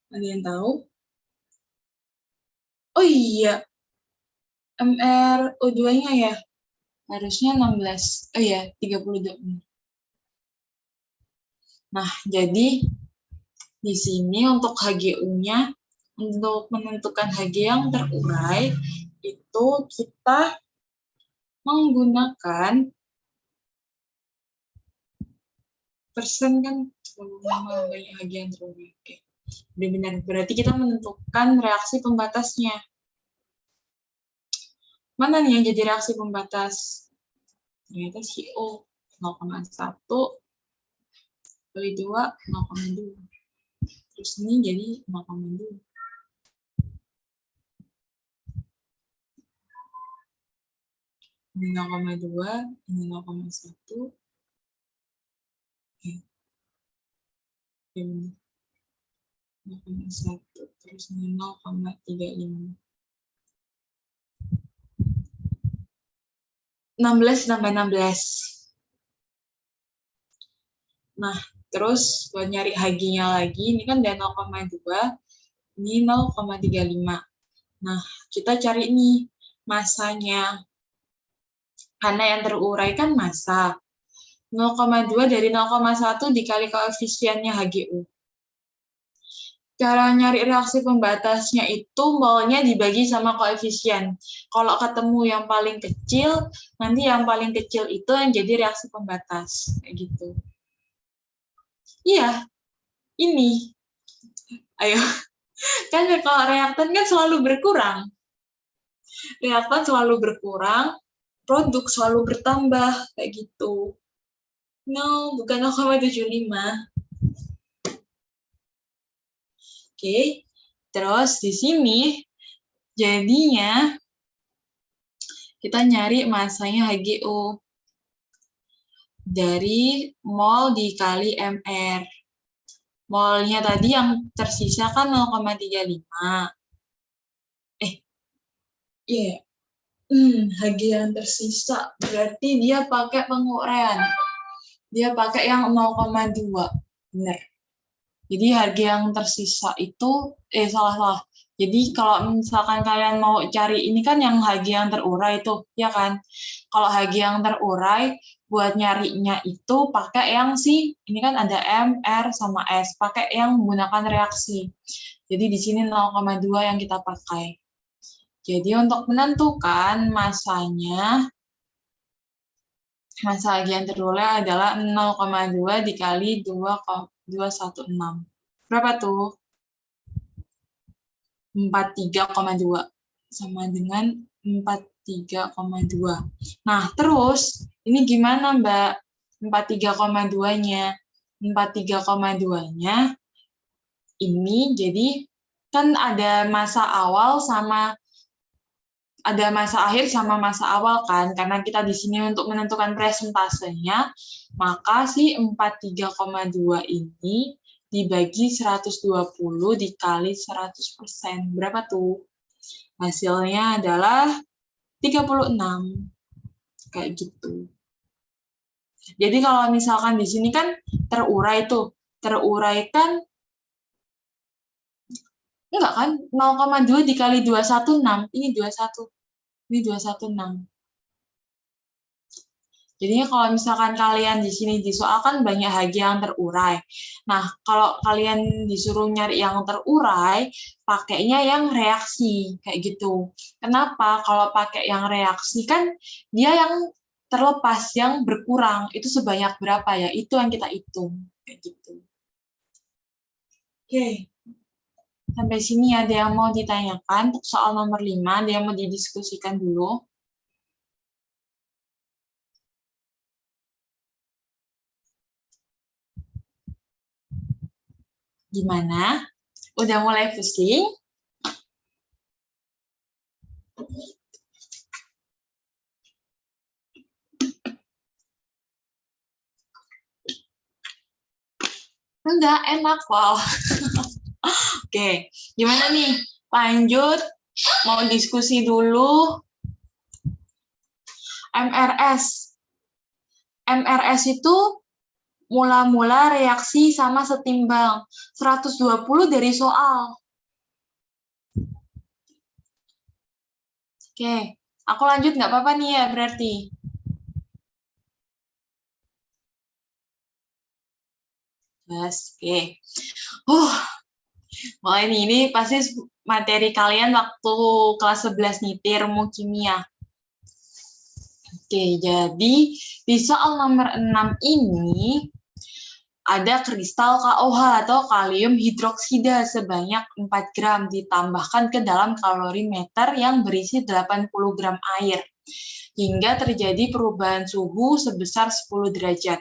Ada yang tahu? Oh iya, MrO2-nya ya, harusnya 16. Oh iya, 32. Nah, jadi di sini untuk HGU-nya, untuk menentukan HG yang terurai, itu kita menggunakan persen kan, banyak HG yang terurai. Oke. Benar, berarti kita menentukan reaksi pembatasnya. Mana nih yang jadi reaksi pembatas? Ternyata CO 0,1 kali 2, 0,2. Terus ini jadi 0,2. Ini 0,2, ini 0,1. Oke. 0,1, terus ini 0,35. 16 tambah 16. Nah, terus buat nyari HG-nya lagi, ini kan udah 0,2, ini 0,35. Nah, kita cari nih masanya. Karena yang terurai kan massa. 0,2 dari 0,1 dikali koefisiennya HGU. Cara nyari reaksi pembatasnya itu molnya dibagi sama koefisien. Kalau ketemu yang paling kecil, nanti yang paling kecil itu yang jadi reaksi pembatas. Kayak gitu. Iya, ini. Ayo. Kan kalau reaktan kan selalu berkurang. Reaktan selalu berkurang, produk selalu bertambah, kayak gitu. No, bukan 0,75. Oke, terus di sini jadinya kita nyari masanya HGO dari mol dikali MR. Molnya tadi yang tersisa kan 0,35. Iya, Hg yang tersisa berarti dia pakai penguraian. Dia pakai yang 0,2. Benar. Jadi harga yang tersisa itu, salah. Jadi kalau misalkan kalian mau cari ini kan yang Hg yang terurai itu, ya kan? Kalau Hg yang terurai, buat nyarinya itu pakai yang ini kan ada M, R, sama S, pakai yang menggunakan reaksi. Jadi di sini 0,2 yang kita pakai. Jadi untuk menentukan masanya, masa Hg yang terurai adalah 0,2 dikali 216. Berapa tuh? 43,2 sama dengan 43,2. Nah, terus ini gimana, Mbak? 43,2-nya. 43,2-nya ini jadi kan ada masa awal sama ada masa akhir sama masa awal kan, karena kita di sini untuk menentukan presentasenya, maka si 43,2 ini dibagi 120 dikali 100%. Berapa tuh? Hasilnya adalah 36. Kayak gitu. Jadi kalau misalkan di sini kan terurai tuh. Terurai kan enggak kan? 0,2 dikali 216. Ini 21. Ini 216. Jadinya kalau misalkan kalian di sini disoalkan banyak Hg yang terurai. Nah, kalau kalian disuruh nyari yang terurai, pakainya yang reaksi, kayak gitu. Kenapa? Kalau pakai yang reaksi kan dia yang terlepas, yang berkurang. Itu sebanyak berapa ya? Itu yang kita hitung, kayak gitu. Oke. Sampai sini ada yang mau ditanyakan? Soal nomor 5, ada yang mau didiskusikan dulu? Gimana? Udah mulai pusing? Enggak, enak, wow. Oke, gimana nih? Lanjut, mau diskusi dulu. MRS. MRS itu mula-mula reaksi sama setimbang. 120 dari soal. Oke, aku lanjut nggak apa-apa nih ya berarti. Yes, oke. Mulai nih, ini pasti materi kalian waktu kelas 11 nih, termokimia. Oke, jadi di soal nomor 6 ini ada kristal KOH atau kalium hidroksida sebanyak 4 gram ditambahkan ke dalam kalorimeter yang berisi 80 gram air hingga terjadi perubahan suhu sebesar 10 derajat.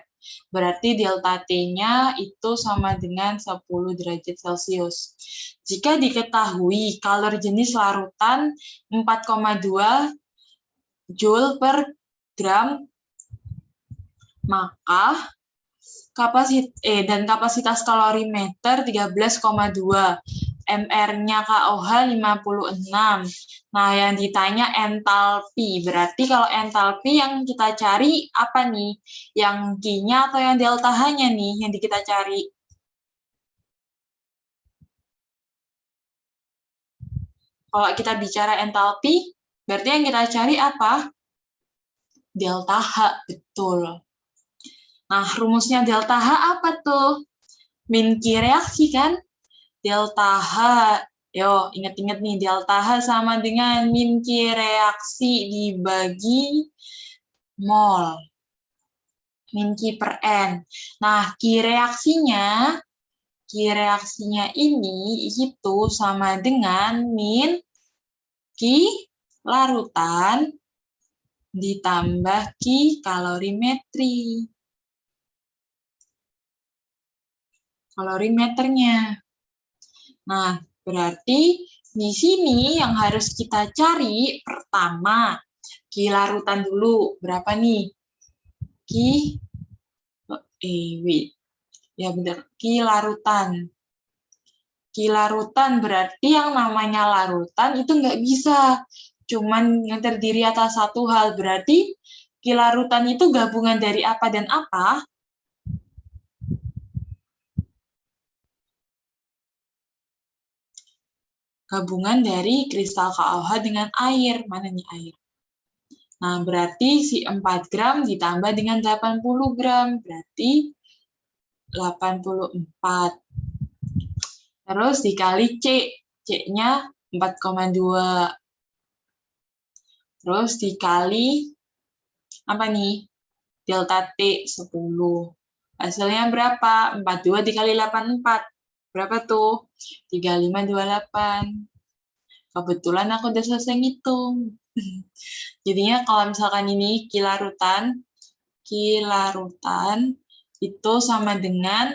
Berarti delta T-nya itu sama dengan 10 derajat Celcius. Jika diketahui kalor jenis larutan 4,2 Joule per gram, maka kapasitas kalorimeter 13,2, MR-nya KOH 56. Nah, yang ditanya entalpi. Berarti kalau entalpi yang kita cari apa nih? Yang Q-nya atau yang delta H-nya nih yang kita cari? Kalau kita bicara entalpi, berarti yang kita cari apa? Delta H, betul. Nah, rumusnya delta H apa tuh? Min Q reaksi kan? Delta H, yo ingat-ingat nih, delta H sama dengan min Q reaksi dibagi mol. Min Q per N. Nah, Q reaksinya ini itu sama dengan min Q larutan ditambah kalorimetri. Kalorimeternya. Nah, berarti di sini yang harus kita cari pertama, larutan dulu. Berapa nih? Ya benar, larutan. Larutan berarti yang namanya larutan itu nggak bisa cuman yang terdiri atas satu hal. Berarti larutan itu gabungan dari apa dan apa? Gabungan dari kristal KOH dengan air. Mana nih air? Nah, berarti si 4 gram ditambah dengan 80 gram. Berarti 84. Terus dikali C. C-nya 4,2. Terus dikali apa nih? Delta T 10. Hasilnya berapa? 42 dikali 84. Berapa tuh? 3528. Kebetulan aku udah selesai ngitung. Jadinya kalau misalkan ini larutan itu sama dengan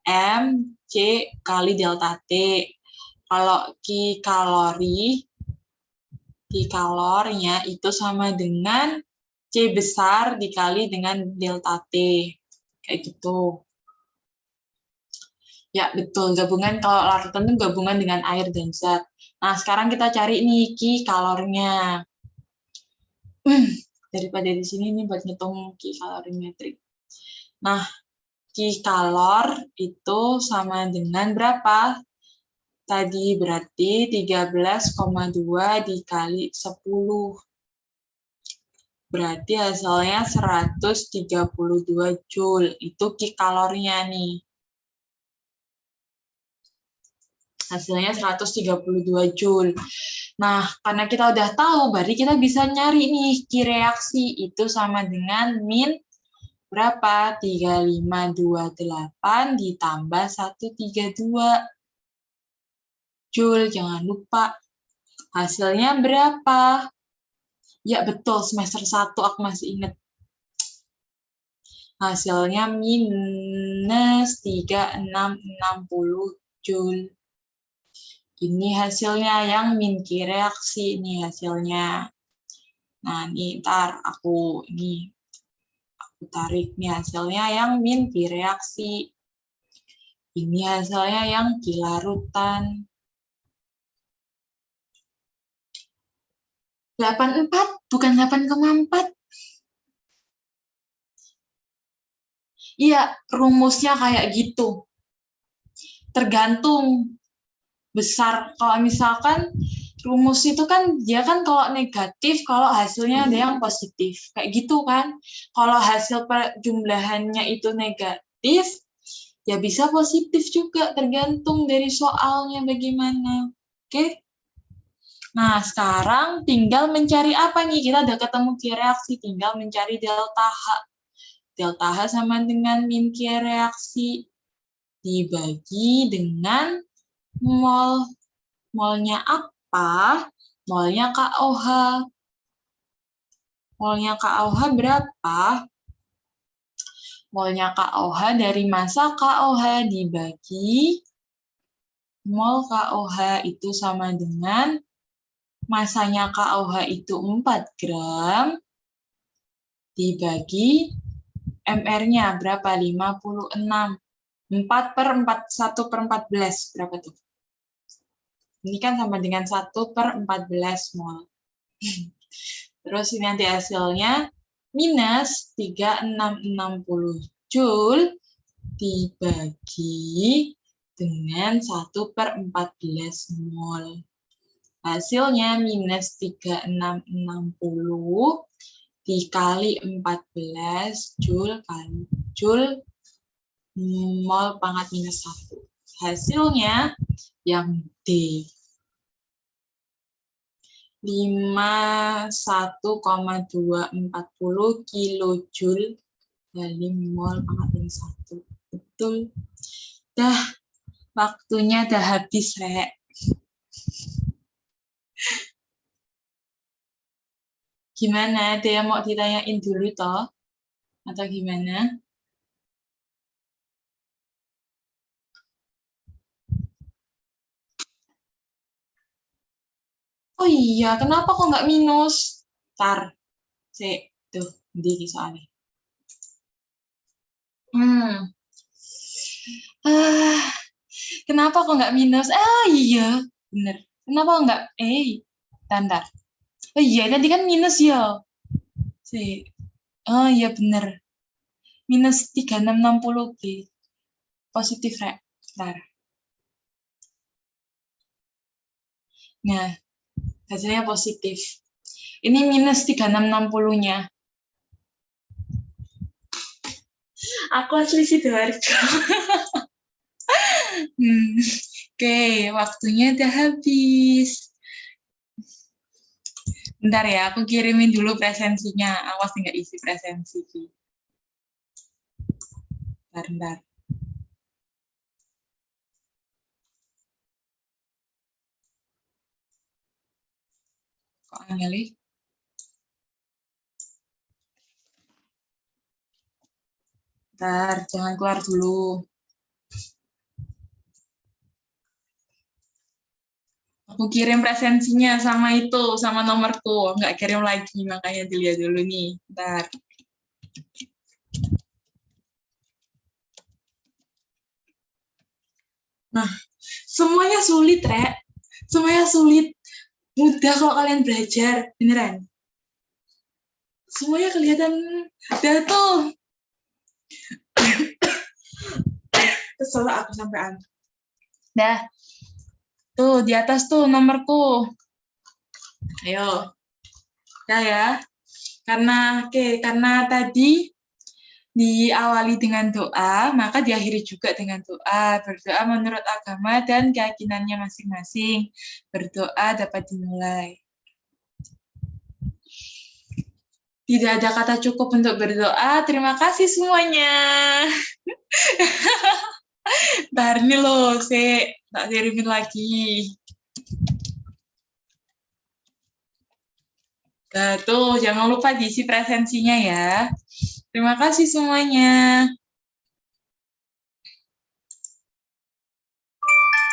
M C kali delta T. Kalau kalornya itu sama dengan C besar dikali dengan delta T. Kayak gitu. Ya, betul. Gabungan kalau larutan itu gabungan dengan air dan zat. Nah, sekarang kita cari nih kalornya. Daripada di sini nih buat ngitung kalorimetrik. Nah, kalor itu sama dengan berapa? Tadi berarti 13,2 dikali 10. Berarti hasilnya 132 Joule. Itu kalornya nih. Hasilnya 132 Joule. Nah, karena kita udah tahu, berarti kita bisa nyari nih reaksi itu sama dengan min berapa? 3528 ditambah 132 Joule. Jangan lupa. Hasilnya berapa? Ya, betul. Semester 1 aku masih ingat. Hasilnya minus 3660 Joule. Ini hasilnya yang min reaksi. Ini hasilnya. Nah, ini ntar aku tarik nih hasilnya yang min reaksi. Ini hasilnya yang larutan. 84 bukan 8,4. Iya, rumusnya kayak gitu. Tergantung besar. Kalau misalkan rumus itu kan dia kan kalau negatif, kalau hasilnya ada yang positif. Kayak gitu kan. Kalau hasil perjumlahannya itu negatif, ya bisa positif juga, tergantung dari soalnya bagaimana. Oke? Nah, sekarang tinggal mencari apa nih? Kita udah ketemu reaksi, tinggal mencari delta H. Delta H sama dengan min reaksi dibagi dengan mol. Molnya apa? Molnya KOH. Molnya KOH berapa? Molnya KOH dari massa KOH dibagi mol KOH itu sama dengan masanya KOH itu 4 gram dibagi MR-nya berapa? 56. 4 per 1 per 14. Berapa tuh? Ini kan sama dengan 1 per 14 mol. Terus ini nanti hasilnya minus 3660 Joule dibagi dengan 1 per 14 mol. Hasilnya minus 3660 dikali 14 Joule kali Joule mol pangkat minus 1. Hasilnya yang D. 51,240 kilojoule kali mol pangkat minus 1. Betul. Dah, waktunya dah habis, Rek. Gimana? Ada yang mau ditanyain dulu toh? Atau gimana? Oh iya, kenapa kok nggak minus? Tar, sih, tuh, di soalnya. Hmm. Ah, kenapa kok nggak minus? Ah iya, bener. Kenapa kok nggak? Tanda. Oh iya, tadi kan minus ya. Sih. Oh iya bener. Minus 3660 G. Positif, Rek. Bentar. Nah, hasilnya positif. Ini minus 3660-nya. Aku asli Sidoarjo. Oke, waktunya udah habis. Bentar ya, aku kirimin dulu presensinya. Awas nggak isi presensi. Bentar. Kok angel? Bentar, jangan keluar dulu. Aku kirim presensinya sama itu, sama nomorku. Nggak kirim lagi, makanya dilihat dulu nih. Bentar. Nah, semuanya sulit, Rek. Semuanya sulit. Mudah kalau kalian belajar, beneran. Semuanya kelihatan. Dah tuh. Kesel aku sampean. Dah. Tuh, di atas tuh nomorku. Ayo. Dah ya. Karena tadi diawali dengan doa, maka diakhiri juga dengan doa. Berdoa menurut agama dan keyakinannya masing-masing. Berdoa dapat dimulai. Tidak ada kata cukup untuk berdoa. Terima kasih semuanya. Ntar nih loh, tak kirimin lagi. Nah, tuh, jangan lupa diisi presensinya ya. Terima kasih semuanya.